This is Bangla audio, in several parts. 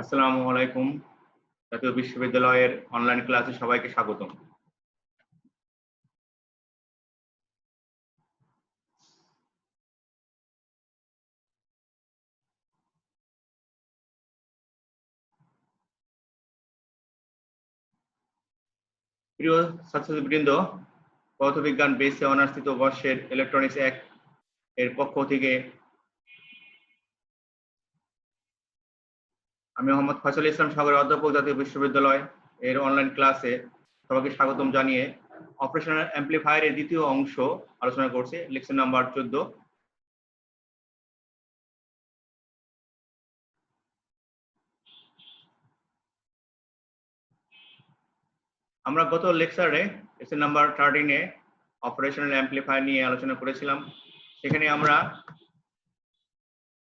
আসসালামু আলাইকুম। জাতীয় বিশ্ববিদ্যালয়ের অনলাইন ক্লাসে সবাইকে স্বাগতম। প্রিয় ছাত্রছাত্রীবৃন্দ, পদার্থবিজ্ঞান বেসে অনার্স তৃতীয় বর্ষের ইলেকট্রনিক্স 1 এর পক্ষ থেকে আমি মোহাম্মদ ফয়সাল ইসলাম সাগর, অধ্যাপক, জাতীয় বিশ্ববিদ্যালয় এর অনলাইন ক্লাসে সবাইকে স্বাগতম জানিয়ে অপারেশনাল অ্যাম্প্লিফায়ারের দ্বিতীয় অংশ আলোচনা করছি, লেকচার নাম্বার 14। আমরা গত লেকচারে লেকচার নাম্বার 13-এ অপারেশনাল অ্যাম্প্লিফায়ার নিয়ে আলোচনা করেছিলাম। সেখানে আমরা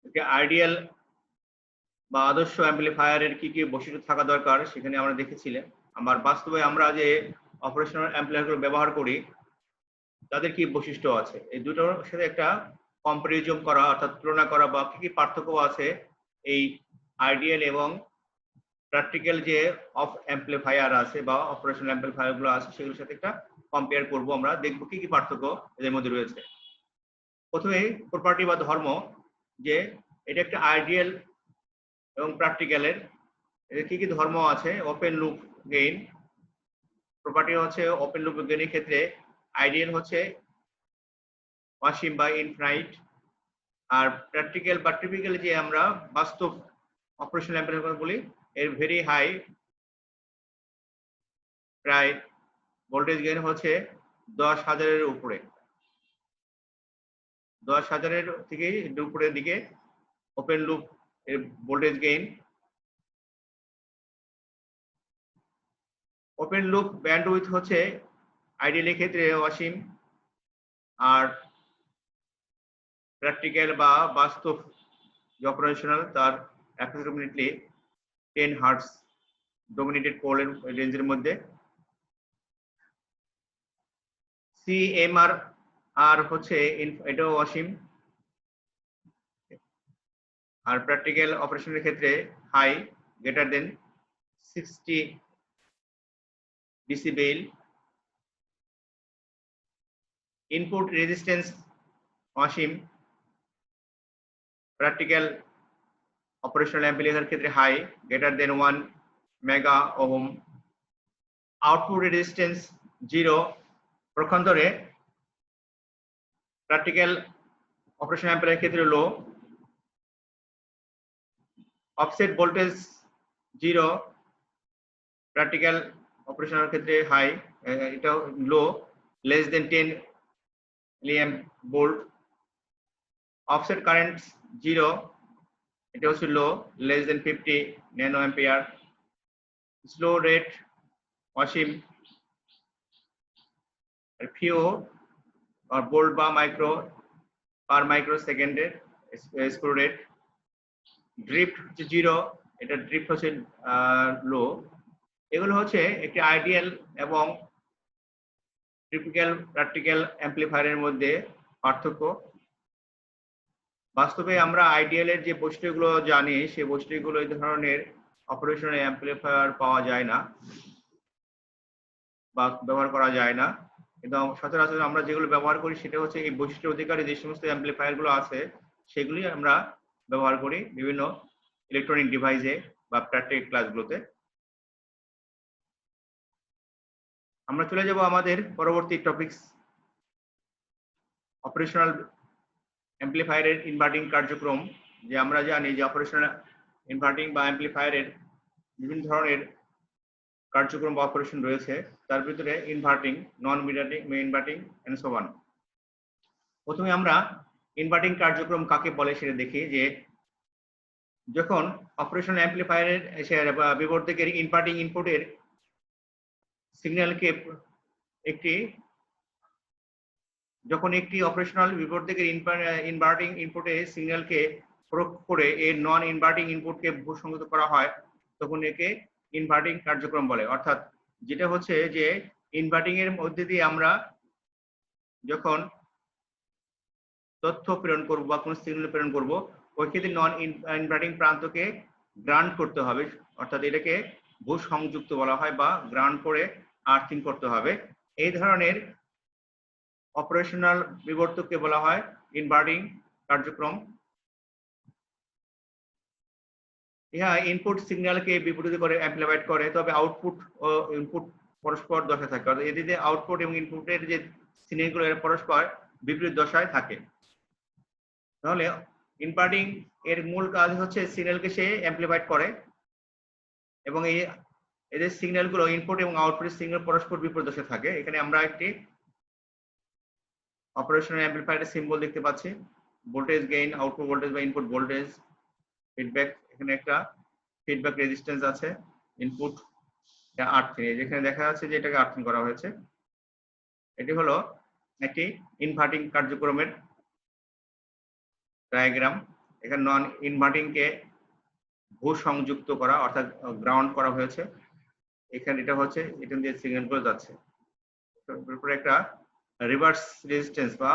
একটি আইডিয়াল বা আদর্শ অ্যাম্প্লিফায়ারের কি কি বৈশিষ্ট্য থাকা দরকার সেখানে আমরা দেখেছিলাম। আমার বাস্তবে আমরা যে অপারেশনাল অ্যাম্প্লিফায়ারগুলো ব্যবহার করি তাদের কি বৈশিষ্ট্য আছে, এই দুটোর সাথে একটা কম্পারিজন করা অর্থাৎ তুলনা করা বা কি কি পার্থক্য আছে এই আইডিয়াল এবং প্র্যাকটিক্যাল যে অফ অ্যাম্প্লিফায়ার আছে বা অপারেশনাল অ্যাম্প্লিফায়ার গুলো আছে সেগুলোর সাথে একটা কম্পেয়ার করব। আমরা দেখব কি কি পার্থক্য এদের মধ্যে রয়েছে। প্রথমে প্রপার্টি বা ধর্ম, যে এটা একটা আইডিয়াল এবং প্র্যাকটিক্যালের কি কি ধর্ম আছে। ওপেন লুপ গেইন প্রপার্টি হচ্ছে ওপেন লুপ গেইনের ক্ষেত্রে আইডিয়াল হচ্ছে অসীম বা ইনফাইনাইট, আর প্র্যাকটিক্যাল বা টিপিক্যাল যে আমরা বাস্তব অপারেশনাল অ্যাম্প্লিফায়ার বলি এর ভেরি হাই, প্রায় ভোল্টেজ গেইন হচ্ছে 10,000-এর উপরে, 10,000-এর থেকে উপরের দিকে ওপেন লুপ এর voltage gain. Open loop bandwidth হচ্ছে আইডিয়াল ক্ষেত্রে অসীম, আর প্র্যাকটিক্যাল বা বাস্তব যে অপারেশনাল তার অ্যাপ্রক্সিমেটলি 10 হার্টজ ডোমিনেটেড পোলের রেঞ্জের মধ্যে। সিএমআর আর হচ্ছে এটাও অসীম, আর প্র্যাকটিক্যাল অপারেশনের ক্ষেত্রে high, greater than 60 decibel. Input resistance অসীম, প্র্যাকটিক্যাল অপারেশনাল অ্যাম্প্লিফায়ার ক্ষেত্রে high, greater than 1 mega ohm. Output resistance 0 পক্ষান্তরে প্র্যাকটিক্যাল অপারেশনাল অ্যাম্প্লিফায়ার ক্ষেত্রে low. Offset voltage 0 practical operational ক্ষেত্রে হাই, এটা low, less than 10 milliamp volt. Offset current 0, এটা হচ্ছে low, less than 50 nano ampere. Slow rate অসীম, ফিউ আর ভোল্ট বা মাইক্রো পার মাইক্রো সেকেন্ডের স্লো রেট। ড্রিফট হচ্ছে 0, এটা ড্রিফট হচ্ছে লো। এগুলো হচ্ছে একটি আইডিয়াল এবং টিপিক্যাল প্র্যাকটিক্যাল অ্যাম্প্লিফায়ারের মধ্যে পার্থক্য। বাস্তবে আমরা আইডিয়ালের যে বৈশিষ্ট্যগুলো জানি সেই বৈশিষ্ট্যগুলো এই ধরনের অপারেশনাল অ্যাম্প্লিফায়ার পাওয়া যায় না বা ব্যবহার করা যায় না, কিন্তু সচরাচর আমরা যেগুলো ব্যবহার করি সেটা হচ্ছে এই বৈশিষ্ট্য অধিকারী যে সমস্ত অ্যাম্প্লিফায়ার গুলো আছে সেগুলি আমরা ব্যবহার করি বিভিন্ন ইলেকট্রনিক ডিভাইসে বা প্র্যাকটিক্যাল ক্লাসগুলোতে। আমরা চলে যাব আমাদের পরবর্তী টপিকস, অপারেশনাল অ্যাম্প্লিফায়ারের ইনভার্টিং কার্যক্রম। যে আমরা জানি যে অপারেশনাল ইনভার্টিং বা অ্যাম্প্লিফায়ারের বিভিন্ন ধরনের কার্যক্রম বা অপারেশন রয়েছে, তার ভিতরে inverting, non inverting and so on. প্রথমে আমরা ইনভার্টিং কার্যক্রম কাকে বলে সেটা দেখি। যে যখন অপারেশনাল অ্যাম্প্লিফায়ারের বিবর্ধকের ইনভার্টিং ইনপুটের সিগন্যালকে যখন একটি অপারেশনাল বিবর্ধকের ইনভার্টিং ইনপুটে সিগন্যালকে প্রয়োগ করে এর নন ইনভার্টিং ইনপুটকে ভূসংগত করা হয় তখন একে ইনভার্টিং কার্যক্রম বলে। অর্থাৎ যেটা হচ্ছে যে ইনভার্টিং এর মধ্যে দিয়ে আমরা যখন তথ্য প্রেরণ করব বা কোন সিগন্যাল প্রেরণ করব ওই ক্ষেত্রে নন ইনভার্টিং প্রান্তকে গ্রান্ট করতে হবে, অর্থাৎ এটাকে ভূ সংযুক্ত বলা হয় বা গ্রান্ট করে আর্থিং করতে হবে। এই ধরনের অপারেশনাল বিবর্তককে বলা হয় ইনভার্টিং কার্যক্রম। ইহা ইনপুট সিগন্যালকে বিপরীত করে অ্যাম্প্লিফাইড করে, তবে আউটপুট ও ইনপুট পরস্পর দশায় থাকে, অর্থাৎ এটিতে আউটপুট এবং ইনপুটের যে সিগন্যালগুলো এর পরস্পর বিপরীত দশায় থাকে। তাহলে ইনভার্টিং এর মূল কাজ হচ্ছে সিগন্যালকে সে অ্যাম্প্লিফাইড করে এবং এই এদের সিগন্যালগুলো ইনপুট এবং আউটপুট সিগন্যাল পরস্পর বিপরীত দশায় থাকে। এখানে আমরা একটি অপারেশনাল অ্যাম্প্লিফায়ারের সিম্বল দেখতে পাচ্ছি, ভোল্টেজ গেইন, আউটপুট ভোল্টেজ বা ইনপুট ভোল্টেজ, ফিডব্যাক, এখানে একটা ফিডব্যাক রেজিস্ট্যান্স আছে, ইনপুট আর্থিং, যেখানে দেখা যাচ্ছে যে এটাকে আর্থিং করা হয়েছে। এটি হলো একটি ইনভার্টিং কার্যক্রমের ডায়াগ্রাম। এখানে নন ইনভার্টিং কে ভূ সংযুক্ত করা অর্থাৎ গ্রাউন্ড করা হয়েছে। এখানে এটা হচ্ছে এখান দিয়ে সিগন্যাল গুলো যাচ্ছে, তারপরে একটা রিভার্স রেজিস্ট্যান্স বা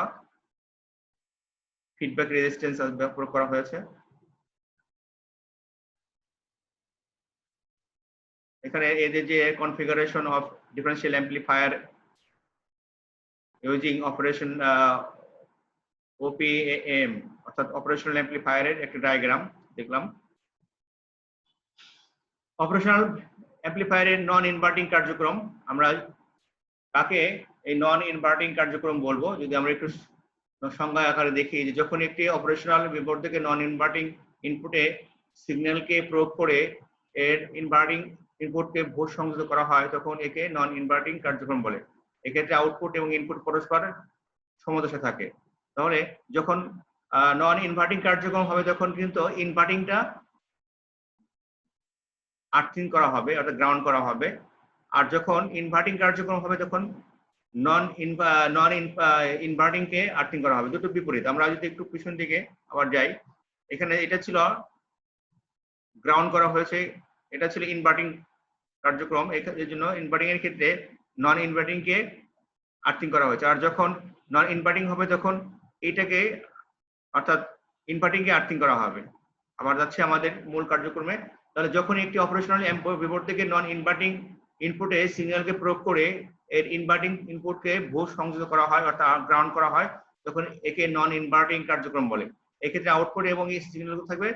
ফিডব্যাক রেজিস্ট্যান্স প্রয়োগ করা হয়েছে। এখানে এদের যে configuration of differential amplifier using operation OPM অর্থাৎ অপারেশনাল অ্যাম্প্লিফায়ারের একটা ডায়াগ্রাম দেখলাম। অপারেশনাল অ্যাম্প্লিফায়ারের নন ইনভার্টিং কার্যক্রম, আমরা কাকে এই নন ইনভার্টিং কার্যক্রম বলবো যদি আমরা একটু সংজ্ঞা আকারে দেখি, যে যখন একটি অপারেশনাল বিবর্ধকে নন ইনভার্টিং ইনপুটে সিগন্যালকে প্রয়োগ করে এর ইনভার্টিং ইনপুটকে ভূ সংযুক্ত করা হয় তখন একে নন ইনভার্টিং কার্যক্রম বলে। এক্ষেত্রে আউটপুট এবং ইনপুট পরস্পর সমদশায় থাকে। তাহলে যখন নন ইনভার্টিং কার্যক্রম হবে তখন কিন্তু ইনভার্টিংটা আর্থিং করা হবে অর্থাৎ গ্রাউন্ড করা হবে, আর যখন ইনভার্টিং কার্যক্রম হবে তখন নন ইনভার্টিং কে আর্থিং করা হবে, দুটো বিপরীত। আমরা যদি একটু পিছন দিকে আবার যাই, এখানে এটা ছিল গ্রাউন্ড করা হয়েছে, এটা ছিল ইনভার্টিং কার্যক্রম, এর জন্য ইনভার্টিং এর ক্ষেত্রে নন ইনভার্টিং কে আর্থিং করা হয়েছে, আর যখন নন ইনভার্টিং হবে তখন এটাকে অর্থাৎ ইনভার্টিং কে আর্থিং করা হবে। আবার যাচ্ছে আমাদের মূল কার্যক্রমে। তাহলে যখন একটি অপারেশনাল বিবর্ধকে নন ইনভার্টিং ইনপুটে সিগন্যালকে প্রয়োগ করে এর ইনভার্টিং ইনপুটকে ভূ সংযুক্ত করা হয় অর্থাৎ গ্রাউন্ড করা হয় তখন একে নন ইনভার্টিং কার্যক্রম বলে। এক্ষেত্রে আউটপুট এবং এই সিগন্যালগুলো থাকবে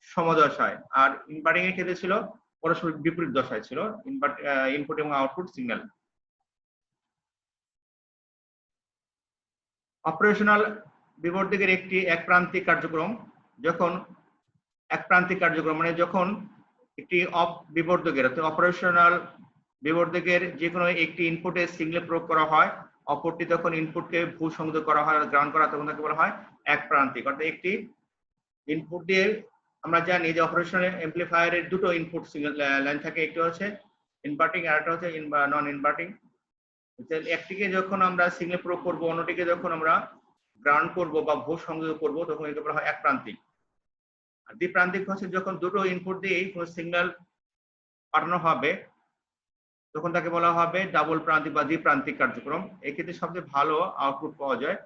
সমদশায়, আর ইনভার্টিং এর ক্ষেত্রে ছিল পরস্পর বিপরীত দশায় ছিল ইনপুট এবং আউটপুট সিগন্যাল। অপারেশনাল বিবর্ধকের একটি একপ্রান্তিক কার্যক্রম, যখন একপ্রান্তিক কার্যক্রম মানে যখন একটি বিবর্ধকের অপারেশনাল বিবর্ধকের যে কোনো একটি ইনপুটে সিগন্যাল প্রয়োগ করা হয়, অপরটি তখন ইনপুটকে ভূ সংযুক্ত করা হয় গ্রাউন্ড করা, তখন তাকে বলা হয় একপ্রান্তিক। অর্থাৎ একটি ইনপুট দিয়ে আমরা জানি যে অপারেশনাল অ্যাম্প্লিফায়ারের দুটো ইনপুট সিগন্যাল লাইন থাকে, একটি হচ্ছে ইনভার্টিং আর একটা হচ্ছে নন ইনভার্টিং। একটিকে যখন আমরা সিগন্যাল প্রয়োগ করব অন্যটিকে যখন আমরা গ্রাউন্ড করব বা ভূ সংযোগ করব তখন একে বলা হয় একপ্রান্তিক। আর দ্বিপ্রান্তিক হচ্ছে যখন দুটো ইনপুট দিয়ে কোনো সিগন্যাল পাঠানো হবে তখন তাকে বলা হবে ডাবল প্রান্তিক বা দ্বিপ্রান্তিক কার্যক্রম। এক্ষেত্রে সবচেয়ে ভালো আউটপুট পাওয়া যায়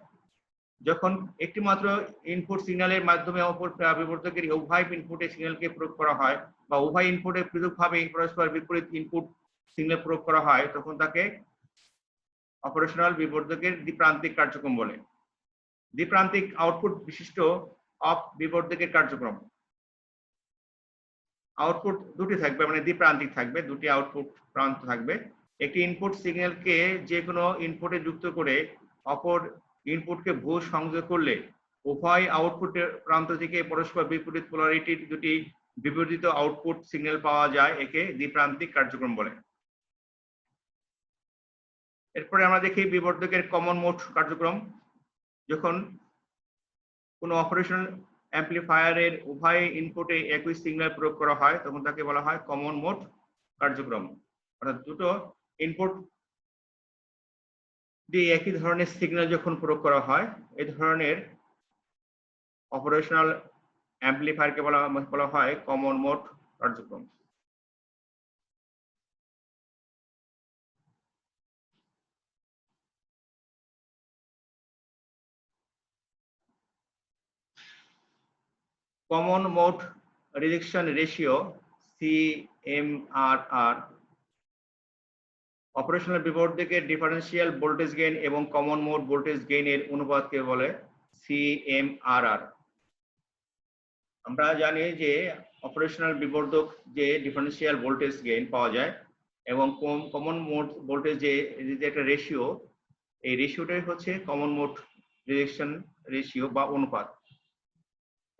যখন একটি মাত্র ইনপুট সিগন্যালের মাধ্যমে অপর বিবর্ধকের উভয় ইনপুটে সিগন্যালকে প্রয়োগ করা হয় বা উভয় ইনপুটে পৃথকভাবে পরস্পর বিপরীত ইনপুট সিগন্যাল প্রয়োগ করা হয় তখন তাকে অপারেশনাল বিবর্ধকের দ্বিপ্রান্তিক কার্যক্রম বলে। দ্বিপ্রান্তিক আউটপুট বিশিষ্ট বিবর্ধকের কার্যক্রম, আউটপুট দুটি থাকবে মানে দ্বিপ্রান্তিক থাকবে, দুটি আউটপুট প্রান্ত থাকবে। একটি ইনপুট সিগন্যালকে যে কোনো ইনপুটে যুক্ত করে অপর ইনপুটকে ভূ সংযোগ করলে উভয় আউটপুটের প্রান্ত থেকে পরস্পর বিপরীত পোলারিটির দুটি বিপরীত আউটপুট সিগন্যাল পাওয়া যায়, একে দ্বিপ্রান্তিক কার্যক্রম বলে। এরপরে আমরা দেখি বিবর্ধকের কমন মোড কার্যক্রম। যখন কোনো অপারেশনাল অ্যাম্প্লিফায়ারের উভয় ইনপুটে একই সিগন্যাল প্রয়োগ করা হয় তখন তাকে বলা হয় কমন মোড কার্যক্রম। অর্থাৎ দুটো ইনপুট দিয়ে একই ধরনের সিগন্যাল যখন প্রয়োগ করা হয় এই ধরনের অপারেশনাল অ্যাম্প্লিফায়ারকে বলা হয় কমন মোড কার্যক্রম। Common mode rejection ratio CMRR, operational বিবর্ধকের ডিফারেন্সিয়াল ভোল্টেজ গেইন এবং কমন মোড ভোল্টেজ গেইনের অনুপাতকে বলে CMRR। আমরা জানি যে অপারেশনাল বিবর্ধক যে ডিফারেন্সিয়াল ভোল্টেজ গেইন পাওয়া যায় এবং কমন মোড ভোল্টেজ যে একটা রেশিও, এই রেশিওটাই হচ্ছে কমন মোড রিজেকশন রেশিও বা অনুপাত।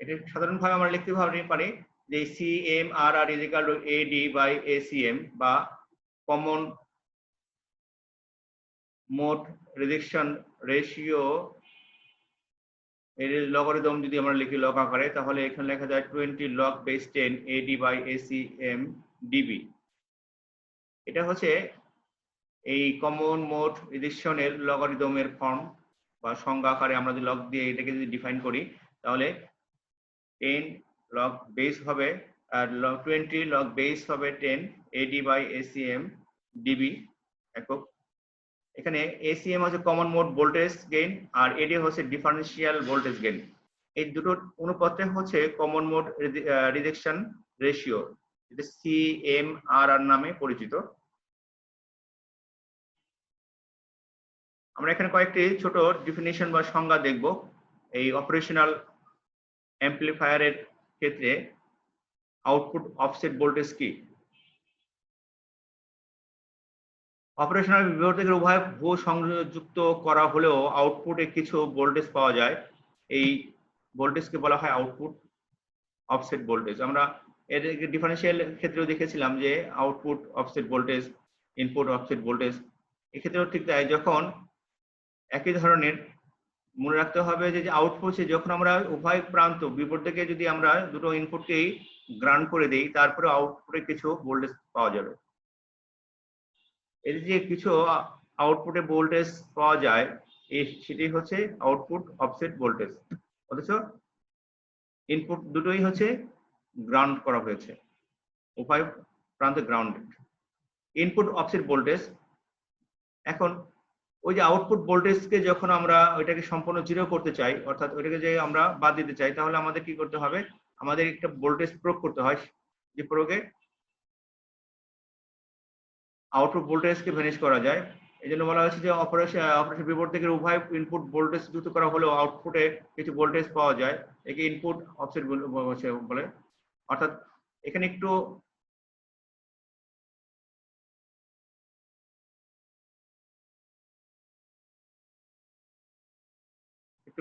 এটা সাধারণভাবে আমরা লিখতে পারি যে CMRR is equal to AD by ACM বা কমন মোড রিজেকশন রেশিও এর লগারিদম যদি আমরা লিখি লগ আকারে, তাহলে এখানে লেখা যায় 20 log base 10 AD by ACM dB। এটা হচ্ছে এই কমন মোড রিজেকশনের লগারিদমের ফর্ম বা সংজ্ঞা আকারে আমরা যদি লগ দিয়ে এটাকে যদি ডিফাইন করি, তাহলে 10 log base হবে আর 20 log base হবে 10 AD by ACM dB একক। এখানে ACM হচ্ছে কমন মোড ভোল্টেজ গেইন আর AD হচ্ছে ডিফারেন্সিয়াল ভোল্টেজ গেইন। এই দুটোর অনুপাতটা হচ্ছে কমন মোড রিজেকশন রেশিও, যেটা CMRR নামে পরিচিত। আমরা এখানে কয়েকটি ছোট ডেফিনিশন বা সংজ্ঞা দেখব এই অপারেশনাল অ্যাম্প্লিফায়ারের ক্ষেত্রে আউটপুট অফসেট ভোল্টেজ কি। অপারেশনাল বিবর্ধকের উভয় ভুয়ো সংযুক্ত করা হলেও আউটপুটে কিছু ভোল্টেজ পাওয়া যায়, এই ভোল্টেজকে বলা হয় আউটপুট অফসেট ভোল্টেজ। আমরা এর ডিফারেন্সিয়াল ক্ষেত্রেও দেখেছিলাম যে output offset voltage, input offset voltage, এক্ষেত্রেও ঠিক তাই। যখন একই ধরনের মনে রাখতে হবে যে আউটপুটে যখন আমরা উভয় প্রান্ত বিবর্ধকে যদি আমরা দুটো ইনপুটকেই গ্রাউন্ড করে দেই, তারপরে আউটপুটে কিছু ভোল্টেজ পাওয়া যাবে। এই যে কিছু আউটপুটে ভোল্টেজ পাওয়া যায় সেটি হচ্ছে আউটপুট অফসেট ভোল্টেজ, অথচ ইনপুট দুটোই হচ্ছে গ্রাউন্ড করা হয়েছে, উভয় প্রান্তে গ্রাউন্ডেড। ইনপুট অফসেট ভোল্টেজ, এখন ওই যে আউটপুট ভোল্টেজকে যখন আমরা ওইটাকে সম্পূর্ণ জিরো করতে চাই, অর্থাৎ ওইটাকে যে আমরা বাদ দিতে চাই, তাহলে আমাদের কি করতে হবে, আমাদের একটা ভোল্টেজ প্রয়োগ করতে হয়, যে প্রয়োগে আউটপুট ভোল্টেজকে ভ্যানিশ করা যায়। এই জন্য বলা হয়েছে যে অপারেশন বিবর্ধকের উভয় ইনপুট ভোল্টেজ যুক্ত করা হলেও আউটপুটে কিছু ভোল্টেজ পাওয়া যায়, একে ইনপুট অফসেট বলে। অর্থাৎ এখানে একটু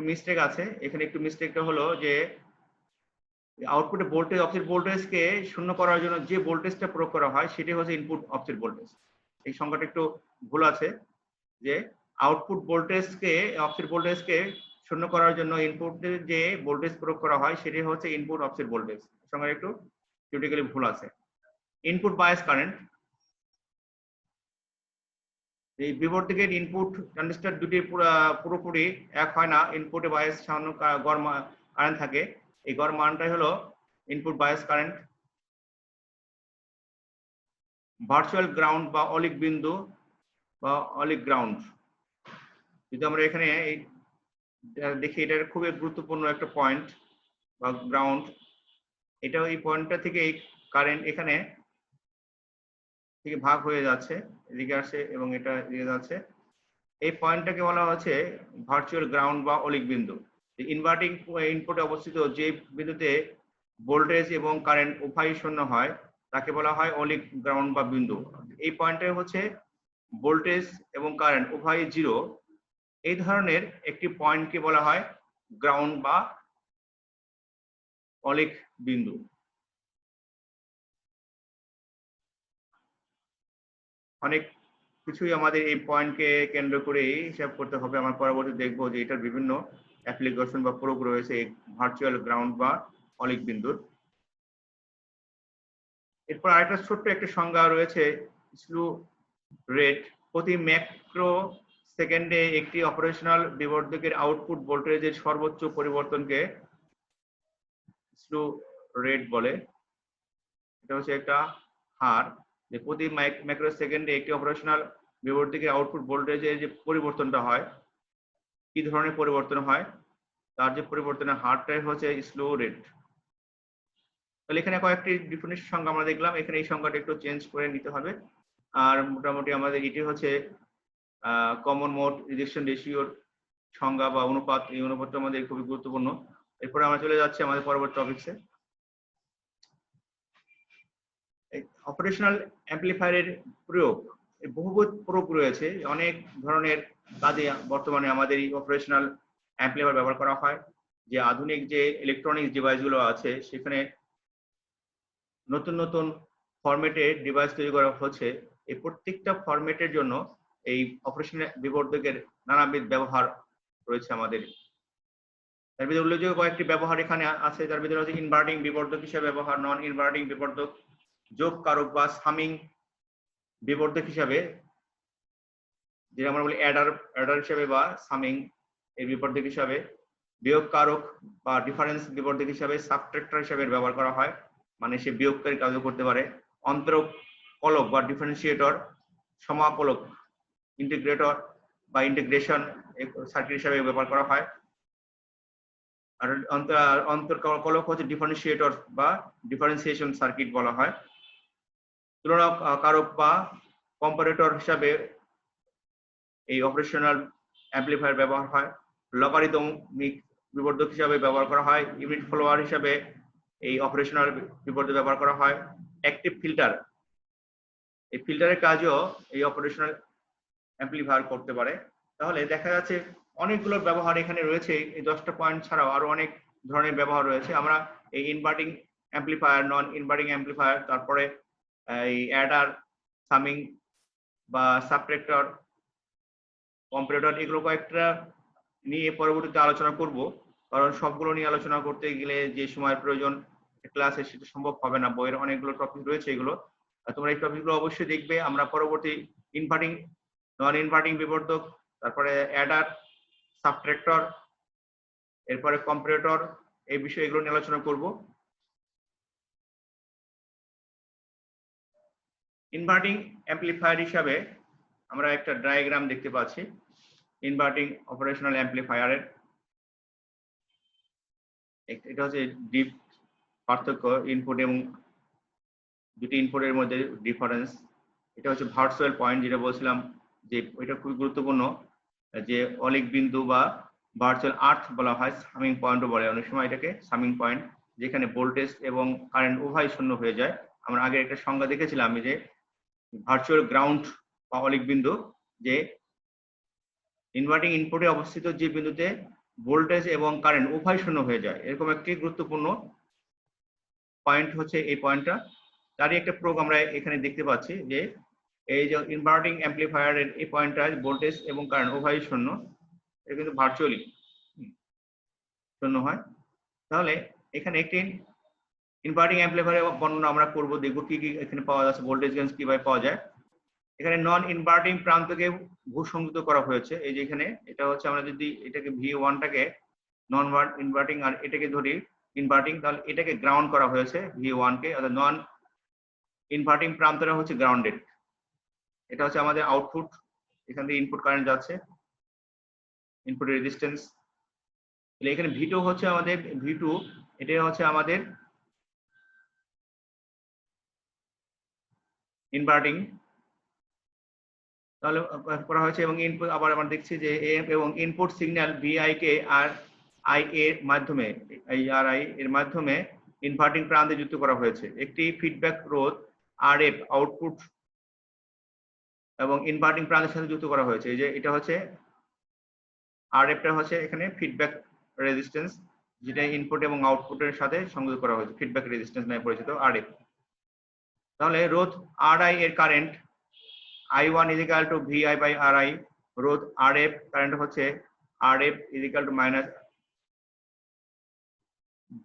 মিস্টেক আছে। এখানে একটু মিস্টেকটা হলো যে আউটপুটে ভোল্টেজ অফসেট ভোল্টেজকে শূন্য করার জন্য যে ভোল্টেজটা প্রয়োগ করা হয় সেটি হচ্ছে ইনপুট অফসেট ভোল্টেজ। এই সংখ্যাটা একটু ভুল আছে, যে আউটপুট ভোল্টেজকে অফসেট ভোল্টেজকে শূন্য করার জন্য ইনপুটে যে ভোল্টেজ প্রয়োগ করা হয় সেটি হচ্ছে ইনপুট অফসেট ভোল্টেজ, সংখ্যাটা একটু থিওরিটিক্যালি ভুল আছে। ইনপুট বায়াস কারেন্ট, এই বিবর্ধকের ইনপুট ট্রানজিস্টর দুটি পুরোপুরি এক হয় না, ইনপুটে বায়াস সামান্য গড় কারেন্ট থাকে, এই গড় মানটাই হলো input bias current. Virtual ground বা অলিক বিন্দু বা অলিক গ্রাউন্ড, যদি আমরা এখানে দেখি, এটা খুবই গুরুত্বপূর্ণ একটা পয়েন্ট বা গ্রাউন্ড। এটা এই পয়েন্টটা থেকে এই কারেন্ট এখানে থেকে ভাগ হয়ে যাচ্ছে, এদিকে আসে এবং এটা এদিকে যাচ্ছে, এই পয়েন্টটাকে বলা হচ্ছে ভার্চুয়াল গ্রাউন্ড বা অলিক বিন্দু। ইনভার্টিং ইনপুটে অবস্থিত যে বিন্দুতে ভোল্টেজ এবং কারেন্ট উভয়ই শূন্য হয় তাকে বলা হয় অলিক গ্রাউন্ড বা বিন্দু। এই পয়েন্টে হচ্ছে ভোল্টেজ এবং কারেন্ট উভয়ই জিরো, এই ধরনের একটি পয়েন্টকে বলা হয় গ্রাউন্ড বা অলিক বিন্দু। অনেক কিছুই আমাদের এই পয়েন্টকে কেন্দ্র করে হিসাব করতে হবে। আমার পরবর্তী দেখবো যে এটার বিভিন্ন অ্যাপ্লিকেশন বা প্রয়োগ রয়েছে ভার্চুয়াল গ্রাউন্ড বা অলিক বিন্দুর। এরপর আরেকটা ছোট্ট একটা সংজ্ঞা রয়েছে স্লু রেট। প্রতি ম্যাক্রো সেকেন্ডে একটি অপারেশনাল বিবর্ধকের আউটপুট ভোল্টেজের সর্বোচ্চ পরিবর্তনকে স্লু রেট বলে। এটা হচ্ছে একটা হার, যে প্রতি মাইক্রো সেকেন্ডে একটি অপারেশনাল বিবর্ধকের আউটপুট ভোল্টেজের যে পরিবর্তনটা হয়, কি ধরনের পরিবর্তন হয়, তার যে পরিবর্তনের হারটাই হচ্ছে স্লো রেট। তাহলে এখানে কয়েকটি ডিফারেন্স সংখ্যা আমরা দেখলাম, এখানে এই সংখ্যাটা একটু চেঞ্জ করে নিতে হবে। আর মোটামুটি আমাদের এটি হচ্ছে কমন মোড রিজেকশন রেশিওর সংজ্ঞা বা অনুপাত, এই অনুপাতটা আমাদের খুবই গুরুত্বপূর্ণ। এরপরে আমরা চলে যাচ্ছি আমাদের পরবর্তী টপিকসে। অপারেশনাল অ্যাম্প্লিফায়ারের প্রয়োগ, বহুবিধ প্রয়োগ রয়েছে, অনেক ধরনের কাজে বর্তমানে আমাদের এই অপারেশনাল অ্যাম্প্লিফায়ার ব্যবহার করা হয়। যে আধুনিক যে ইলেকট্রনিক্স ডিভাইসগুলো আছে সেখানে নতুন নতুন ফরম্যাটের ডিভাইস তৈরি করা হচ্ছে। এই প্রত্যেকটা ফরম্যাটের জন্য এই অপারেশনাল বিবর্ধকের নানাবিধ ব্যবহার রয়েছে আমাদের। তার ভিতরে উল্লেখযোগ্য কয়েকটি ব্যবহার এখানে আছে, তার ভিতরে হচ্ছে ইনভার্টিং বিবর্ধক হিসেবে ব্যবহার, নন ইনভার্টিং বিবর্ধক, যোগ কারক বা সামিং বিবর্ধক হিসাবে, যেটা আমরা বলি অ্যাডার হিসাবে বা সামিং এর বিবর্ধক হিসাবে, বিয়োগ কারক বা ডিফারেন্স বিবর্ধক হিসাবে, সাবট্রাক্টর হিসাবে ব্যবহার করা হয়, মানে সে বিয়োগকারী কাজও করতে পারে, অন্তরকলক বা ডিফারেন্সিয়েটর, সমাকলক ইন্টিগ্রেটর বা ইন্টিগ্রেশন সার্কিট হিসাবে ব্যবহার করা হয়। আর অন্তরকলক হচ্ছে ডিফারেন্সিয়েটর বা ডিফারেন্সিয়েশন সার্কিট বলা হয়। তুলনা কারক বা কম্পারেটর হিসাবে এই অপারেশনাল অ্যাম্প্লিফায়ার ব্যবহার হয়। লগারিদমিক বিবর্ধক হিসাবে ব্যবহার করা হয়। ইউনিট ফলোয়ার হিসাবে এই অপারেশনাল বিবর্ধক ব্যবহার করা হয়। অ্যাক্টিভ ফিল্টার, এই ফিল্টারের কাজও এই অপারেশনাল অ্যাম্প্লিফায়ার করতে পারে। তাহলে দেখা যাচ্ছে অনেকগুলো ব্যবহার এখানে রয়েছে, এই 10টা পয়েন্ট ছাড়াও আরো অনেক ধরনের ব্যবহার রয়েছে। আমরা এই ইনভার্টিং অ্যাম্প্লিফায়ার, নন ইনভার্টিং অ্যাম্প্লিফায়ার, তারপরে এই অ্যাডার, সামিং বা সাবট্রাক্টর, কম্পারেটর, এগুলো কয়েকটা নিয়ে পরবর্তীতে আলোচনা করব, কারণ সবগুলো নিয়ে আলোচনা করতে গেলে যে সময়ের প্রয়োজন ক্লাসে সেটা সম্ভব হবে না। বইয়ের অনেকগুলো টপিক রয়েছে এগুলো, তোমরা এই টপিকগুলো অবশ্যই দেখবে। আমরা পরবর্তী ইনভার্টিং, নন ইনভার্টিং বিবর্ধক, তারপরে অ্যাডার, সাবট্রাক্টর, এরপরে কম্পারেটর, এই বিষয়ে এগুলো নিয়ে আলোচনা করব। ইনভার্টিং অ্যাম্প্লিফায়ার হিসাবে আমরা একটা ডায়াগ্রাম দেখতে পাচ্ছি ইনভার্টিং অপারেশনাল অ্যাম্প্লিফায়ারের। এটা হচ্ছে ডিপ পার্থক্য ইনপুট এবং দুটি ইনপুটের মধ্যে ডিফারেন্স। এটা হচ্ছে ভার্চুয়াল পয়েন্ট, যেটা বলছিলাম যে এটা খুবই গুরুত্বপূর্ণ, যে অলিক বিন্দু বা ভার্চুয়াল আর্থ বলা হয়, সামিং পয়েন্টও বলে অনেক সময় এটাকে, সামিং পয়েন্ট, যেখানে ভোল্টেজ এবং কারেন্ট উভয় শূন্য হয়ে যায়। আমরা আগে একটা সংজ্ঞা দেখেছিলাম যে ভার্চুয়াল গ্রাউন্ড বা অলিক বিন্দু, যে ইনভার্টিং ইনপুটে অবস্থিত যে বিন্দুতে ভোল্টেজ এবং কারেন্ট উভয় শূন্য হয়ে যায়, এরকম একটি গুরুত্বপূর্ণ পয়েন্ট হচ্ছে এই পয়েন্টটা। তারই একটা প্রয়োগ আমরা এখানে দেখতে পাচ্ছি, যে এই যে ইনভার্টিং অ্যাম্প্লিফায়ারের এই পয়েন্টটা ভোল্টেজ এবং কারেন্ট উভয় শূন্য, এটা কিন্তু ভার্চুয়ালি শূন্য হয়। তাহলে এখানে একটি ইনভার্টিং অ্যাম্প্লিফায়ারের বর্ণনা আমরা করব, দেখবো কি কি এখানে পাওয়া যাচ্ছে, ভোল্টেজ গেইন কিভাবে পাওয়া যায়। এখানে নন ইনভার্টিং প্রান্তকে ভূসংযুক্ত করা হয়েছে। এই যে এখানে এটা হচ্ছে, আমরা যদি এটাকে V1টাকে নন ইনভার্টিং আর এটাকে ধরি ইনভার্টিং, তাহলে এটাকে গ্রাউন্ড করা হয়েছে V1 কে, অর্থাৎ নন ইনভার্টিং প্রান্তটা হচ্ছে গ্রাউন্ডেড। এটা হচ্ছে আমাদের আউটপুট, এখান থেকে ইনপুট কারেন্ট যাচ্ছে, ইনপুট রেজিস্ট্যান্স। এখানে V2 হচ্ছে আমাদের V2, এটা হচ্ছে আমাদের ইনভার্টিং, তাহলে করা হয়েছে। এবং ইনপুট আবার আমরা দেখছি যে এবং ইনপুট সিগন্যাল VI কে আর আই এর মাধ্যমে, এই RI এর মাধ্যমে ইনভার্টিং প্রান্তে যুক্ত করা হয়েছে। একটি ফিডব্যাক রোধ RF আউটপুট এবং ইনভার্টিং প্রান্তের সাথে যুক্ত করা হয়েছে। এই যে এটা হচ্ছে RFটা হচ্ছে এখানে ফিডব্যাক রেজিস্ট্যান্স, যেটা ইনপুট এবং আউটপুটের সাথে সংযোগ করা হয়েছে, ফিডব্যাক রেজিস্ট্যান্স নামে পরিচিত RF। তাহলে রোধ RI এর current I1 is equal to VI by RI, রোধ RF কারেন্ট হচ্ছে RF is equal to minus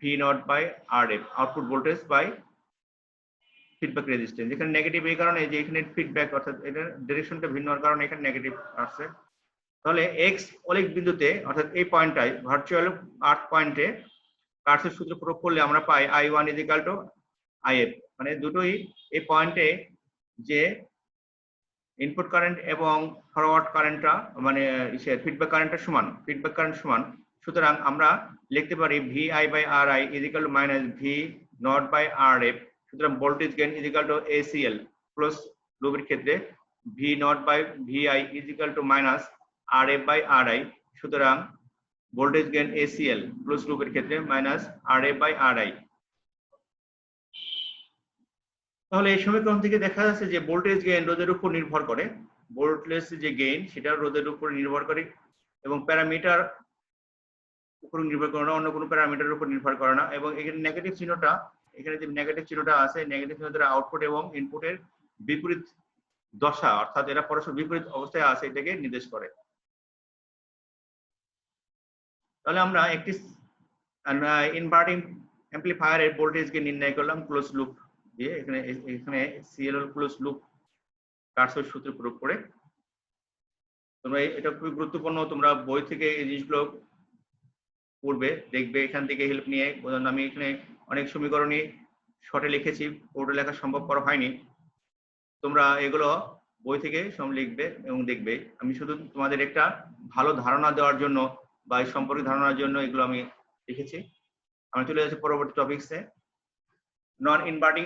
V0 by RF, output voltage by feedback resistance. এখানে নেগেটিভ এই কারণে যে এখানে ফিডব্যাক, অর্থাৎ এটার ডিরেকশনটা ভিন্ন হওয়ার কারণে এখানে নেগেটিভ আসছে। তাহলে এক্স অলিক বিন্দুতে, অর্থাৎ এই পয়েন্টটায় ভার্চুয়াল আর্থ পয়েন্টে কার্সের সূত্র প্রয়োগ করলে আমরা পাই I1 is equal to IF, মানে দুটোই এই পয়েন্টে যে ইনপুট কারেন্ট এবং ফরওয়ার্ড কারেন্টটা, মানে ফিডব্যাক কারেন্টটা সমান, ফিডব্যাক কারেন্ট সমান। সুতরাং আমরা লিখতে পারি VI by RI is equal to minus V naught by R F. সুতরাং voltage gain is equal to ACL close লুপের ক্ষেত্রে V naught by VI is equal to minus R F by R I. সুতরাং ভোল্টেজ গেইন এসিএল ক্লোজ লুপের ক্ষেত্রে minus R F by R I. তাহলে এই সমীকরণ থেকে দেখা যাচ্ছে যে ভোল্টেজ গেইন রোধের উপর নির্ভর করে, ভোল্টেজ যে গেইন সেটা রোধের উপর নির্ভর করে এবং প্যারামিটার উপর নির্ভর করে না, অন্য কোনো প্যারামিটারের উপর নির্ভর করে না। এবং এখানে নেগেটিভ চিহ্নটা, এখানে যে নেগেটিভ চিহ্নটা আছে, নেগেটিভ চিহ্ন দ্বারা আউটপুট এবং ইনপুটের বিপরীত দশা, অর্থাৎ এরা পরস্পর বিপরীত অবস্থায় আছে, এটাকে নির্দেশ করে। তাহলে আমরা একটি ইনভার্টিং অ্যাম্পলিফায়ারের ভোল্টেজ গেইন নির্ণয় করলাম ক্লোজ লুপ দিয়ে। এখানে সিএল ক্লোজ লুপ কার্সর সূত্র প্রয়োগ করে। তোমরা এটা খুবই গুরুত্বপূর্ণ, তোমরা বই থেকে এই জিনিসগুলো পড়বে, দেখবে, এখান থেকে হেল্প নিয়ে। আমি এখানে অনেক সমীকরণই শর্টে লিখেছি, বোর্ডে লেখা সম্ভব করা হয়নি। তোমরা এগুলো বই থেকে সব লিখবে এবং দেখবে। আমি শুধু তোমাদের একটা ভালো ধারণা দেওয়ার জন্য বা এই সম্পর্কে ধারণার জন্য এগুলো আমি লিখেছি। আমি চলে যাচ্ছি পরবর্তী টপিকসে, নন ইনভার্টিং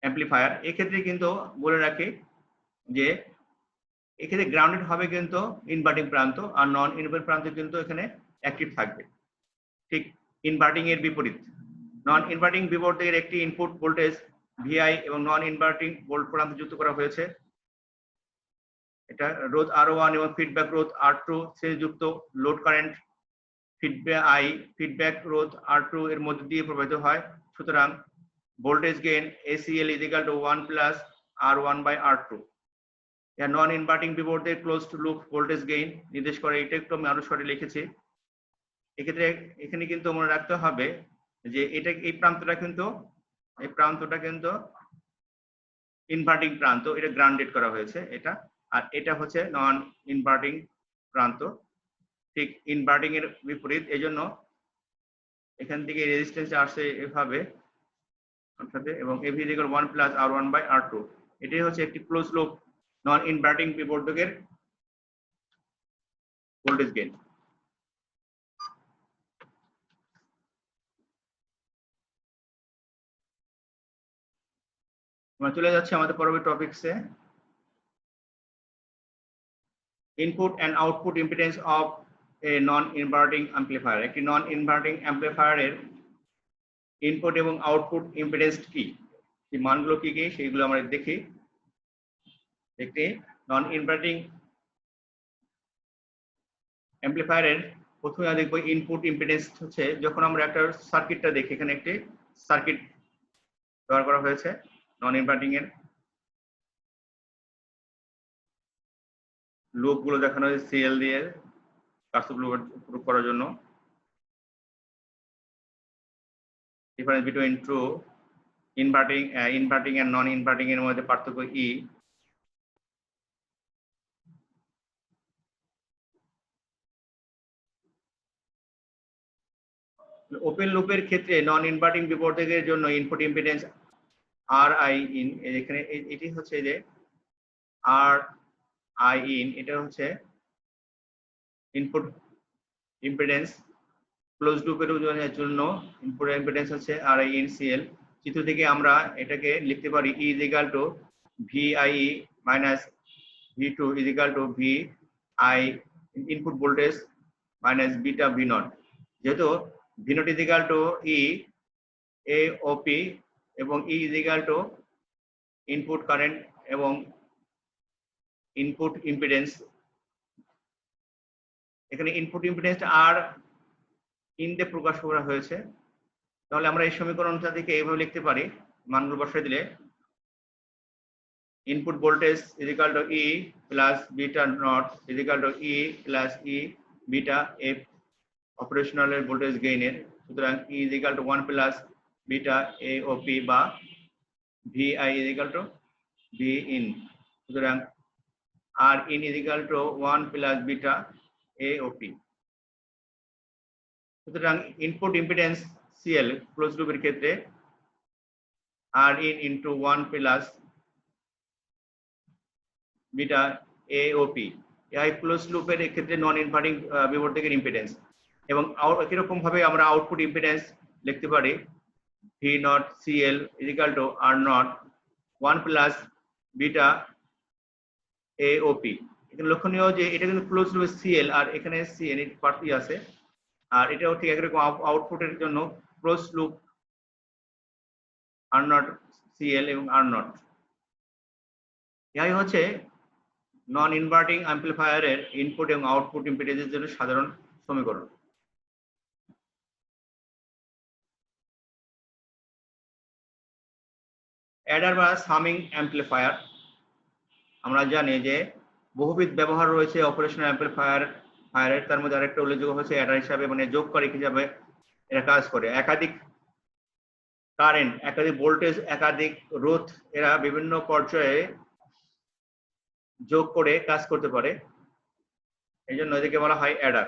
অ্যাম্পলিফায়ার। এক্ষেত্রে কিন্তু বলে রাখি যে এখানে গ্রাউন্ডেড হবে কিন্তু ইনভার্টিং প্রান্ত, আর নন ইনভার্টিং প্রান্ত কিন্তু এখানে অ্যাক্টিভ থাকবে। ঠিক ইনভার্টিং এর বিপরীত, নন ইনভার্টিং বিপরীতের একটি ইনপুট ভোল্টেজ ভিআই এবং নন ইনভার্টিং ভোল্ট প্রান্ত যুক্ত করা হয়েছে। এটা রোধ R1 এবং ফিডব্যাক রোধ R2 সে যুক্ত লোড কারেন্ট ফিডব্যাক রোধ R2 এর মধ্যে দিয়ে প্রবাহিত হয়। সুতরাং voltage gain ACL is equal to 1 plus R1 by R2। Non inverting বিপরীতের ক্লোজড লুপ ভোল্টেজ গেইন নির্দেশ করে। এটা একটু আমি আরো শর্টে লিখেছি। এক্ষেত্রে এখানে কিন্তু মনে রাখতে হবে যে এটা এই প্রান্তটা কিন্তু ইনভার্টিং প্রান্ত, এটা গ্রাউন্ডেড করা হয়েছে এটা, আর এটা হচ্ছে নন ইনভার্টিং প্রান্ত, ঠিক ইনভার্টিং এর বিপরীত। এজন্য এখান থেকে রেজিস্ট্যান্স আসছে এভাবে এবং AB = 1 plus R1 by R2। এটাই হচ্ছে একটি ক্লোজ লুপ নন ইনভার্টিং বিবর্ধকের ভোল্টেজ গেইন। আমরা চলে যাচ্ছি আমাদের পরবর্তী টপিকসে, input and output impedance of a non inverting amplifier. একটি নন ইনভার্টিং অ্যাম্পলিফায়ারের ইনপুট এবং আউটপুট ইম্পিডেন্স কি, এই মানগুলো কি কি সেইগুলো আমরা দেখি। একটি নন ইনভার্টিং অ্যাম্পলিফায়ারের প্রথমে দেখব ইনপুট ইম্পিডেন্স হচ্ছে, যখন আমরা একটা সার্কিটটা দেখি, এখানে একটি সার্কিট ব্যবহার করা হয়েছে নন ইনভার্টিং এর, লুপ গুলো দেখানো হয়েছে সিএল দিয়ে কার্সর প্রয়োগ করার জন্য। Difference between two inverting and non inverting এর মধ্যে পার্থক্য ই। ওপেন লুপের ক্ষেত্রে নন ইনভার্টিং বিবর্ধকের জন্য input impedance R I in, এখানে এটি হচ্ছে যে আর আই ইন, এটা হচ্ছে ইনপুট ইম্পিডেন্স। ক্লোজ লুপের জন্য ইনপুট ইম্পিডেন্স হচ্ছে আর আই ইন সিএল। চিত্র থেকে আমরা এটাকে লিখতে পারি E is equal to VI minus V2 is equal to VI input voltage minus beta V naught. যেহেতু V naught is equal to E A O P এবং E is equal to input current এবং ইনপুট ইম্পিডেন্স। এখানে ইনপুট ইম্পিডেন্সটা আর ইন দিয়ে প্রকাশ করা হয়েছে। তাহলে আমরা এই সমীকরণটা থেকে এইভাবে লিখতে পারি, মানগুলো বসাই দিলে input voltage is equal to E plus beta naught is equal to E plus E beta F operational voltage gain এর। সুতরাং E is equal to 1 plus beta AOP বা VI is equal to V in। সুতরাং R in is equal to 1 plus beta AOP। সুতরাং ইনপুট ইম্পিডেন্স CL ক্লোজ লুপের ক্ষেত্রে R in into 1 plus beta AOP, এই ক্লোজ লুপের ক্ষেত্রে নন ইনভার্টিং বিবর্ধকের ইম্পিডেন্স। এবং একই রকম ভাবে আমরা আউটপুট ইম্পিডেন্স লিখতে পারি V naught CL is equal to R naught 1 plus beta AOP। এখানে লক্ষণীয় যে এটা কিন্তু ক্লোজ লুপ CL আর এখানে CN এর পার্টি আছে, আর এটাও ঠিক একরকম আউটপুটের জন্য close loop R naught CL এবং R naught। এটাই হচ্ছে নন ইনভার্টিং অ্যাম্পলিফায়ারের ইনপুট এবং আউটপুট ইম্পিডেন্সের জন্য সাধারণ সমীকরণ। অ্যাডার বা সামিং অ্যাম্পলিফায়ার আমরা জানি যে বহুবিধ ব্যবহার রয়েছে অপারেশনাল অ্যাম্পলিফায়ারের, তার মধ্যে আরেকটা উল্লেখযোগ্য হচ্ছে অ্যাডার হিসাবে মানে যোগকারী হিসাবে এরা কাজ করে। একাধিক কারেন্ট, একাধিক ভোল্টেজ, একাধিক রোধ এরা বিভিন্ন পর্যায়ে যোগ করে কাজ করতে পারে, এই জন্য এদেরকে বলা হয় অ্যাডার।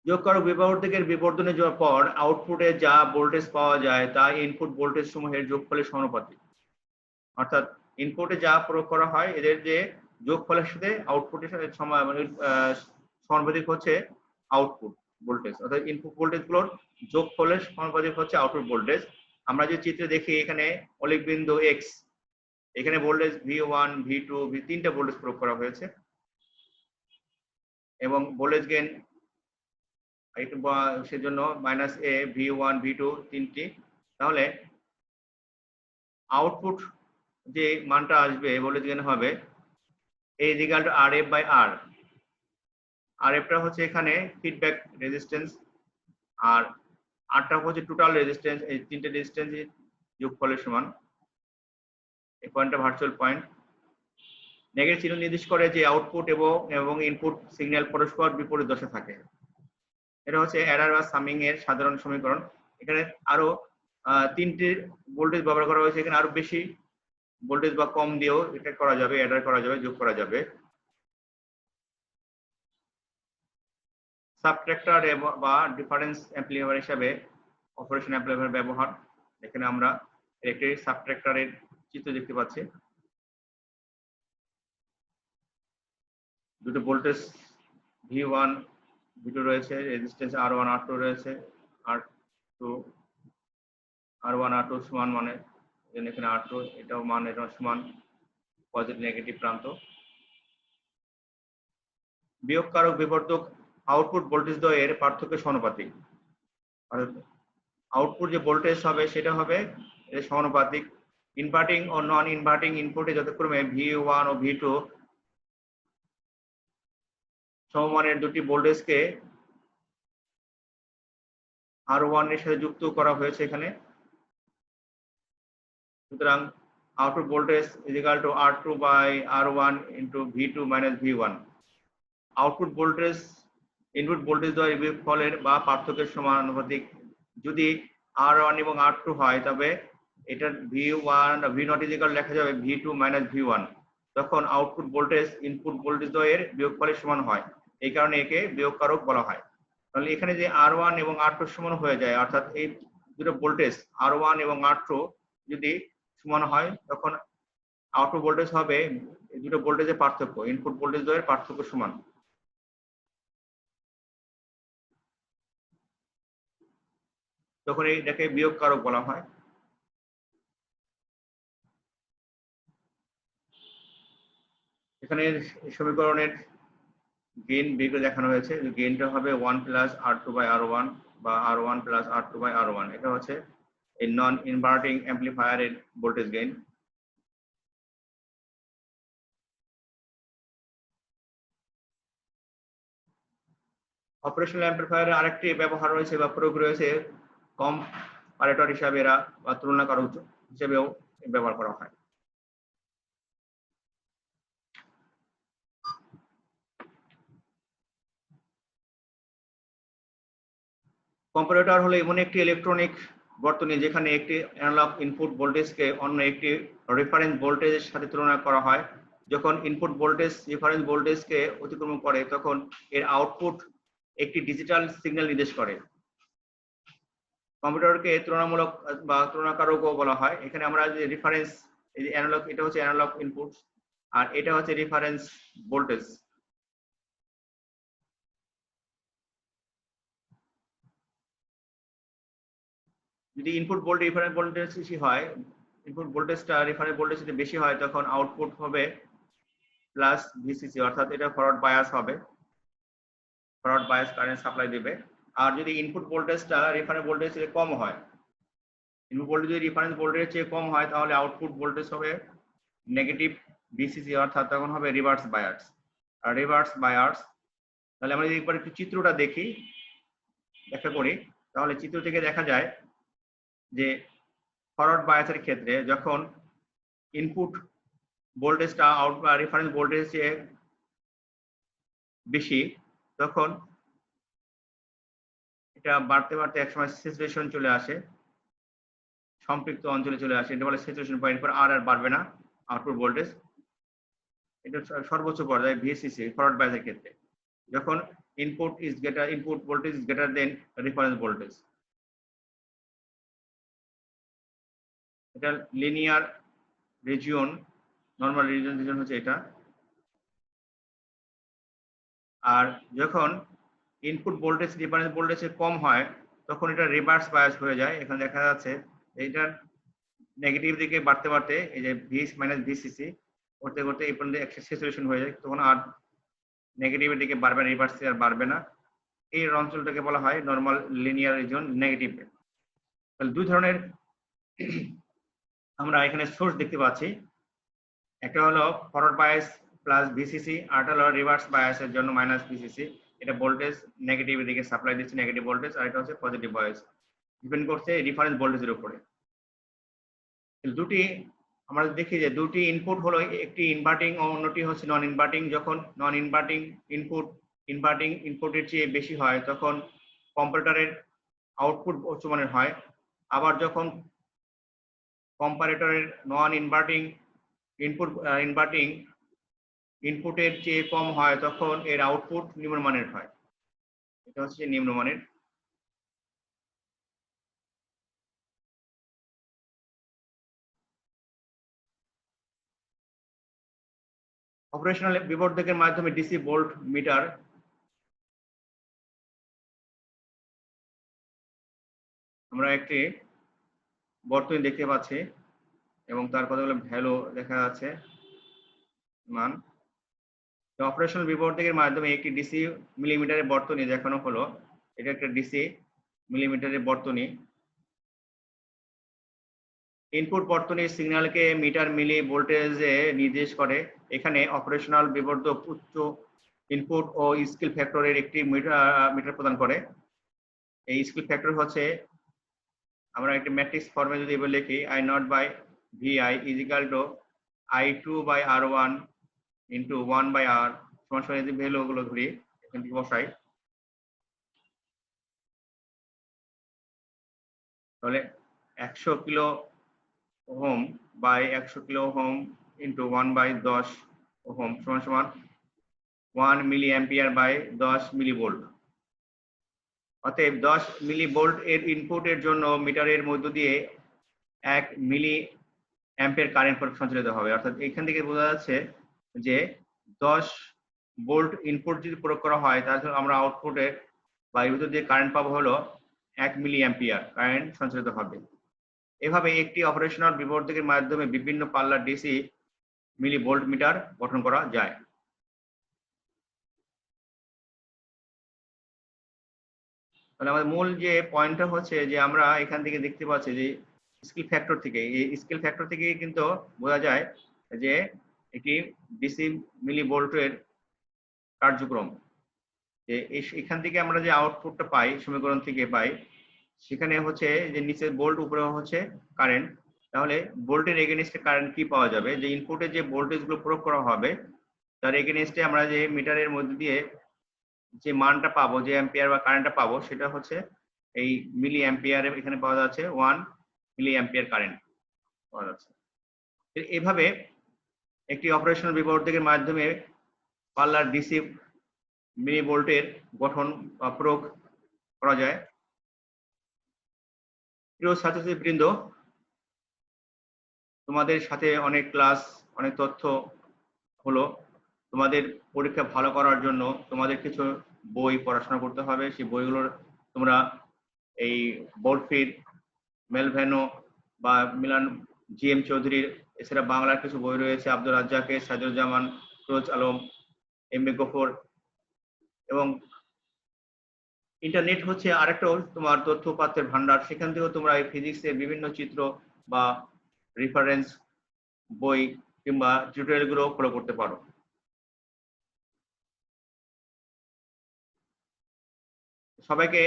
যোগকারক বিবর্ধকের বিবর্ধনে যাওয়ার পর আউটপুটে যা ভোল্টেজ পাওয়া যায় তা ইনপুট ভোল্টেজ সমূহের যোগফলের সমানুপাতিক। অর্থাৎ ইনপুটে যা প্রয়োগ করা হয় এদের যে যোগফলের সাথে আউটপুটের সাথে সমানুপাতিক হচ্ছে আউটপুট ভোল্টেজ, অর্থাৎ ইনপুট ভোল্টেজ গুলোর যোগফলের সমানুপাতিক হচ্ছে আউটপুট ভোল্টেজ। আমরা যে চিত্রে দেখি এখানে অলিক বিন্দু X, এখানে ভোল্টেজ V1 V2 তিনটা ভোল্টেজ প্রয়োগ করা হয়েছে এবং ভোল্টেজ গেইন সেজন্য -A V1 V2 তিনটি। তাহলে আউটপুট যে মানটা আসবে ভোল্টেজ গেইন হবে A is equal to RF by R। RF টা হচ্ছে এখানে ফিডব্যাক রেজিস্ট্যান্স আর Rটা হচ্ছে টোটাল রেজিস্ট্যান্স, এই তিনটে রেজিস্ট্যান্স যোগফলের সমান। এই পয়েন্টটা ভার্চুয়াল পয়েন্ট। নেগেটিভ চিহ্ন নির্দেশ করে যে আউটপুট এবং ইনপুট সিগন্যাল পরস্পর বিপরীত দশা থাকে। এটা হচ্ছে অ্যাডার বা সামিং এর সাধারণ সমীকরণ। এখানে আরো তিনটি ভোল্টেজ ব্যবহার করা হয়েছে, এখানে আরো বেশি ভোল্টেজ বা কম দিয়েও এটা করা যাবে, অ্যাডার করা যাবে, যোগ করা যাবে। সাবট্রাক্টর বা ডিফারেন্স অ্যাম্পলিফায়ার হিসাবে অপারেশন অ্যাম্পলিফায়ার ব্যবহার। এখানে আমরা একটি সাবট্রাক্টরের চিত্র দেখতে পাচ্ছি। দুটো ভোল্টেজ V1 V2 রয়েছে, রেজিস্ট্যান্স R1 R2 রয়েছে, R1 R2 সমান মানে এখানে R2 এটাও মান এটা সমান, পজিটিভ নেগেটিভ প্রান্ত। বিয়োগকারক বিবর্ধক আউটপুট ভোল্টেজ দ্বয়ের পার্থক্যের সমানুপাতিক। আউটপুট যে ভোল্টেজ হবে সেটা হবে এর সমানুপাতিক। ইনভার্টিং ও নন ইনভার্টিং ইনপুটে যথাক্রমে V1 ও V2 সমমানের দুটি ভোল্টেজকে R1 এর সাথে যুক্ত করা হয়েছে এখানে। সুতরাং output voltage is equal to R2 by R1 into V2 minus V1। Output voltage input voltage দ্বয়ের বিয়োগফলের বা পার্থক্যের সমানুপাতিক। যদি R1 এবং R2 হয় তবে এটা V1 V0 is equal লেখা যাবে V2 minus V1। তখন আউটপুট ভোল্টেজ ইনপুট ভোল্টেজ দ্বয়ের বিয়োগফলের সমান হয়, এই কারণে একে বিয়োগকারক বলা হয়। তাহলে এখানে যে R1 এবং R2 সমান হয়ে যায়, অর্থাৎ এই দুটো ভোল্টেজ R1 এবং R2 যদি সমান হয় তখন আউটপুট ভোল্টেজ হবে এই দুটো ভোল্টেজের পার্থক্য, ইনপুট ভোল্টেজ দ্বয়ের পার্থক্য সমান। তখন এটাকে বিয়োগকারক বলা হয়। এখানে সমীকরণের গেইন বের করে দেখানো হয়েছে। গেইনটা হবে 1 plus R2 by R1 বা R1 plus R2 by R1। এটা হচ্ছে এই নন ইনভার্টিং অ্যাম্পলিফায়ারের ভোল্টেজ গেইন। অপারেশনাল অ্যাম্পলিফায়ারের আরেকটি ব্যবহার রয়েছে বা প্রয়োগ রয়েছে কম্পারেটর হিসাবে এরা বা তুলনাকারক হিসেবেও ব্যবহার করা হয়। কম্পারেটর হলো এমন একটি ইলেকট্রনিক বর্তনী যেখানে একটি অ্যানালগ ইনপুট ভোল্টেজকে অন্য একটি রেফারেন্স ভোল্টেজের সাথে তুলনা করা হয়। যখন ইনপুট ভোল্টেজ রেফারেন্স ভোল্টেজকে অতিক্রম করে তখন এর আউটপুট একটি ডিজিটাল সিগন্যাল নির্দেশ করে। কম্পিউটারকে তুলনামূলক বা তুলনাকারকও বলা হয়। এখানে আমরা যে রেফারেন্স এই যে অ্যানালগ, এটা হচ্ছে অ্যানালগ ইনপুট, আর এটা হচ্ছে রেফারেন্স ভোল্টেজ। যদি ইনপুট ভোল্টেজ রেফারেন্স ভোল্টেজ বেশি হয়, ইনপুট ভোল্টেজটা রেফারেন্স ভোল্টেজ যদি বেশি হয়, তখন আউটপুট হবে প্লাস ভিসিসি, অর্থাৎ এটা ফরওয়ার্ড বায়াস হবে, ফরওয়ার্ড বায়াস কারেন্ট সাপ্লাই দেবে। আর যদি ইনপুট ভোল্টেজটা রেফারেন্স ভোল্টেজ থেকে কম হয়, ইনপুট ভোল্টেজ যদি রেফারেন্স ভোল্টেজের চেয়ে কম হয়, তাহলে আউটপুট ভোল্টেজ হবে নেগেটিভ ভিসিসি, অর্থাৎ তখন হবে রিভার্স বায়াস। আর রিভার্স বায়াস, তাহলে আমরা যদি একবার একটু চিত্রটা দেখি, ব্যাখ্যা করি, তাহলে চিত্র থেকে দেখা যায় যে ফরওয়ার্ড বায়াসের ক্ষেত্রে যখন ইনপুট ভোল্টেজটা আউট রেফারেন্স ভোল্টেজ চেয়ে বেশি, তখন এটা বাড়তে বাড়তে একসময় স্যাচুরেশন চলে আসে, সম্পৃক্ত অঞ্চলে চলে আসে, এটা বলে স্যাচুরেশন পয়েন্ট। পর আর বাড়বে না আউটপুট ভোল্টেজ, এটা সর্বোচ্চ পর্যায়ে ভিএসসি ফরওয়ার্ড বায়াসের ক্ষেত্রে, যখন input voltage is greater than reference voltage. এটা লিনিয়ার রিজিয়ন, নরমাল রিজিয়ন হচ্ছে এটা। আর যখন ইনপুট ভোল্টেজ রেফারেন্স ভোল্টেজে কম হয়, তখন এটা রিভার্স বায়াস হয়ে যায়। এখানে দেখা যাচ্ছে এইটা নেগেটিভ দিকে বাড়তে বাড়তে, এই যে ভিএস মাইনাস ভিসিসি করতে করতে এই পর্যন্ত স্যাচুরেশন হয়ে যায়, তখন আর নেগেটিভের দিকে বাড়বে না, রিভার্স আর বাড়বে না। এই অঞ্চলটাকে বলা হয় নরমাল লিনিয়ার রিজিয়ন, নেগেটিভ। তাহলে দুই ধরনের আমরা এখানে সোর্স দেখতে পাচ্ছি, একটা হলো ফরওয়ার্ড বায়াস প্লাস ভিসিসি, আর একটা হলো রিভার্স বায়াসের জন্য মাইনাস ভিসিসি। এটা ভোল্টেজ নেগেটিভের দিকে সাপ্লাই দিচ্ছে, নেগেটিভ ভোল্টেজ, আর এটা হচ্ছে পজিটিভ বায়াস, ডিপেন্ড করছে রেফারেন্স ভোল্টেজের উপরে। দুটি আমরা দেখি যে দুটি ইনপুট হলো, একটি ইনভার্টিং ও অন্যটি হচ্ছে নন ইনভার্টিং। যখন নন ইনভার্টিং ইনপুট ইনভার্টিং ইনপুটের চেয়ে বেশি হয়, তখন কম্পারেটরের আউটপুট উচ্চমানের হয়। আবার যখন কম্পারেটরের নন ইনভার্টিং ইনভার্টিং ইনপুটের চেয়ে কম হয়, তখন এর আউটপুট নিম্নমানের হয়। এটা হচ্ছে নিম্নমানের। অপারেশনাল বিবর্ধকের মাধ্যমে ডিসি ভোল্ট মিটার, আমরা একটি বর্তনী দেখতে পাচ্ছি এবং তার কতগুলো ভ্যালু দেখা যাচ্ছে, মান। অপারেশনাল বিবর্ধকের মাধ্যমে একটি ডিসি মিলিমিটারের বর্তনী দেখানো হলো। এটা একটা ডিসি মিলিমিটারের বর্তনী। ইনপুট বর্তনীর সিগন্যালকে মিটার মিলি ভোল্টেজে নির্দেশ করে। এখানে অপারেশনাল বিবর্ধক উচ্চ ইনপুট ও স্কেল ফ্যাক্টরের একটি মিটার প্রদান করে। এই স্কেল ফ্যাক্টর হচ্ছে, আমরা একটি ম্যাট্রিক্স ফর্মে যদি এবার লিখি, I nought by VI is equal to I2 by R1 into 1 by R সমান সমান, যদি ভ্যালু গুলো ধরি এখান থেকে বসাই, তাহলে 100 kilo ohm by 100 kilo ohm into 1 by 10 ohm সমান সমান 1 milli ampere by 10 milli volt. অতএব 10 মিলি ভোল্ট এর ইনপুটের জন্য মিটারের মধ্য দিয়ে 1 মিলি অ্যাম্পিয়ার কারেন্ট সঞ্চালিত হবে। অর্থাৎ এখান থেকে বোঝা যাচ্ছে যে 10 ভোল্ট ইনপুট যদি প্রয়োগ করা হয়, তাহলে আমরা আউটপুটে বা এর ভিতর দিয়ে কারেন্ট পাবো হলো 1 মিলি অ্যাম্পিয়ার কারেন্ট সঞ্চালিত হবে। এভাবে একটি অপারেশনাল বিবর্ধকের মাধ্যমে বিভিন্ন পাল্লার ডিসি মিলি ভোল্ট মিটার গঠন করা যায়। তাহলে আমাদের মূল যে পয়েন্টটা হচ্ছে যে আমরা এখান থেকে দেখতে পাচ্ছি যে স্কেল ফ্যাক্টর থেকে, এই স্কেল ফ্যাক্টর থেকে কিন্তু বোঝা যায় যে এটি ডিসি মিলি ভোল্টের কার্যক্রম। যে এখান থেকে আমরা যে আউটপুটটা পাই, সমীকরণ থেকে পাই, সেখানে হচ্ছে যে নিচে ভোল্ট, উপরে হচ্ছে কারেন্ট। তাহলে ভোল্টের এগেনস্টে কারেন্ট কি পাওয়া যাবে, যে ইনপুটে যে ভোল্টেজ গুলো প্রয়োগ করা হবে তার এগেনস্টে আমরা যে মিটারের মধ্যে দিয়ে যে মানটা পাবো, যে অ্যাম্পিয়ার বা কারেন্টটা পাবো, সেটা হচ্ছে এই মিলি অ্যাম্পিয়ারে এখানে পাওয়া যাচ্ছে 1 মিলি অ্যাম্পিয়ার কারেন্ট পাওয়া যাচ্ছে। এভাবে একটি অপারেশনাল বিবর্ধকের মাধ্যমে পাল্লার ডিসি মিলি ভোল্টের গঠন বা প্রয়োগ করা যায়। প্রিয় ছাত্রছাত্রীবৃন্দ, তোমাদের সাথে অনেক ক্লাস, অনেক তথ্য হলো তোমাদের পরীক্ষা ভালো করার জন্য তোমাদের কিছু বই পড়াশোনা করতে হবে। সেই বইগুলোর তোমরা এই বোর্ডফির, মেলভেনো বা মিলান জিএম চৌধুরীর, এছাড়া বাংলার কিছু বই রয়েছে আব্দুল রাজ্জাকের, সাইদুজ্জামান, ফিরোজ আলম, এম এ গফর, এবং ইন্টারনেট হচ্ছে আরেকটা তোমার তথ্য পাত্রের ভান্ডার। সেখান থেকেও তোমরা এই ফিজিক্সের বিভিন্ন চিত্র বা রেফারেন্স বই কিংবা টিউটোরিয়াল গুলো ফলো করতে পারো। সবাইকে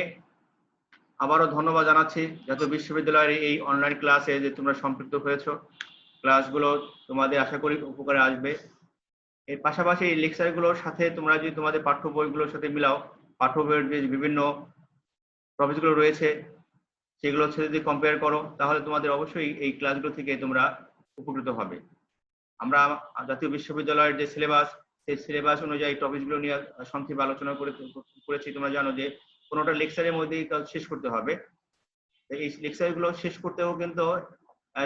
আবারও ধন্যবাদ জানাচ্ছি জাতীয় বিশ্ববিদ্যালয়ের এই অনলাইন ক্লাসে যে তোমরা সম্পৃক্ত হয়েছো। ক্লাসগুলো তোমাদের আশা করি উপকারে আসবে। এর পাশাপাশি এই লেকচারগুলোর সাথে তোমরা যদি তোমাদের পাঠ্য বইগুলোর সাথে মিলাও, পাঠ্য বইয়ের যে বিভিন্ন টপিকগুলো রয়েছে সেগুলোর সাথে যদি কম্পেয়ার করো, তাহলে তোমাদের অবশ্যই এই ক্লাসগুলো থেকে তোমরা উপকৃত হবে। আমরা জাতীয় বিশ্ববিদ্যালয়ের যে সিলেবাস, সেই সিলেবাস অনুযায়ী টপিকগুলো নিয়ে সংক্ষেপে আলোচনা করেছি। তোমরা জানো যে কোনোটা লেকচারের মধ্যেই শেষ করতে হবে। এই লেকচারগুলো শেষ করতেও কিন্তু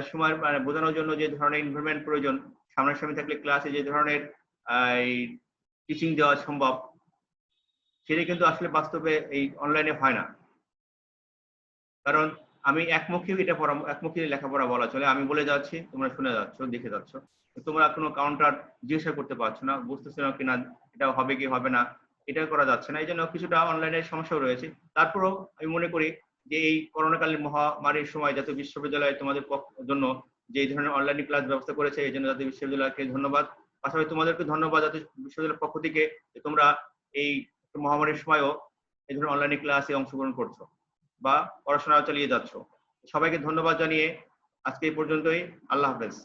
সময় বোঝানোর জন্য যে ধরনের এনভায়রনমেন্ট প্রয়োজন, সামনাসামনি থাকলে ক্লাসে যে ধরনের টিচিং দেওয়া সম্ভব, সেটা কিন্তু আসলে বাস্তবে এই অনলাইনে হয় না। কারণ আমি একমুখী লেখাপড়া বলা চলে, আমি বলে যাচ্ছি, তোমরা শুনে যাচ্ছ, দেখে যাচ্ছ, তোমরা কোনো কাউন্টার জিজ্ঞাসা করতে পারছো না, বুঝতেছো না কিনা এটা হবে কি হবে না, এটা করা যাচ্ছে না। এই জন্য কিছুটা অনলাইনের সমস্যাও রয়েছে। তারপরেও আমি মনে করি যে এই করোনাকালীন মহামারীর সময় জাতীয় বিশ্ববিদ্যালয় তোমাদের জন্য যে এই ধরনের অনলাইন ক্লাস ব্যবস্থা করেছে, এই জন্য জাতীয় বিশ্ববিদ্যালয়কে ধন্যবাদ। পাশাপাশি তোমাদেরকে ধন্যবাদ জাতীয় বিশ্ববিদ্যালয়ের পক্ষ থেকে যে তোমরা এই মহামারীর সময়ও এই ধরনের অনলাইন ক্লাসে অংশগ্রহণ করছো বা পড়াশোনা চালিয়ে যাচ্ছ। সবাইকে ধন্যবাদ জানিয়ে আজকে এই পর্যন্তই। আল্লাহ হাফেজ।